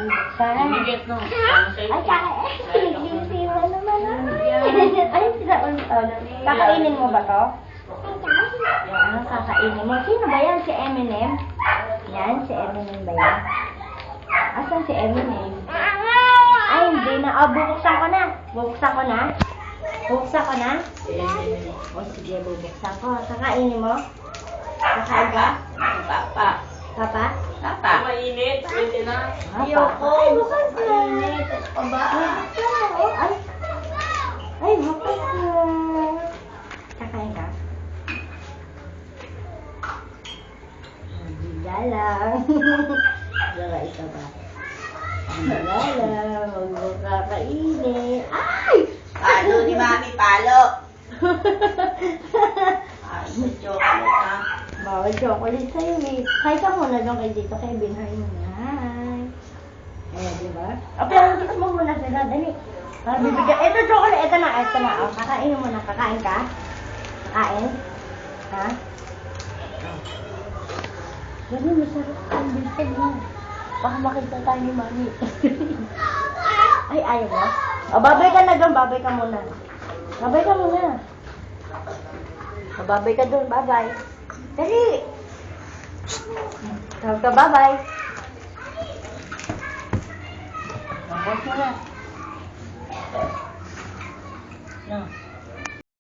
Bubuksan. Bibigit no. Para sa'yo. Ay, naglisiwa naman. Ay, sila ulit. Kakainin mo ba to? Yan, kakainin mo. Sino ba yan? Si Eminem? Yan, si Eminem ba yan? Asan si Eminem? Ay, hindi na. Oh, bubuksan ko na. Bubuksan ko na. Bubuksan ko na. O, sige, bubuksan ko. Kakainin mo? Kakain ka? Papa. Papa? Papa. Mainit. Pwede na. Ayoko. Ay, bukas na. Aba. Ay. Ay, bukas na. Kakain ka? Hindi lang. Wala isa ba? Wala lang. Huwag mo kakainin. Ay! Palo ni Mami, palo. Ay, sa chocolate ha. Bawal chocolate sa'yo eh. Hi ka muna doon kay Dito Kevin. Hi muna. Hi. Eh, di ba? Okay, kiss mo muna sila. Dali. Para bibigyan. Ito chocolate. Ito na. Ito na. Oh, kakain mo na. Kakain ka? Kakain? Ha? Dali, masarap ang biltag mo. Baka makita tayo ni Mami. Ay, ayaw mo? O, babay ka na doon. Babay ka muna. Babay ka muna. O, babay ka doon. Babay. Dali! Tawag ka, bye-bye. Tapos mo na. No.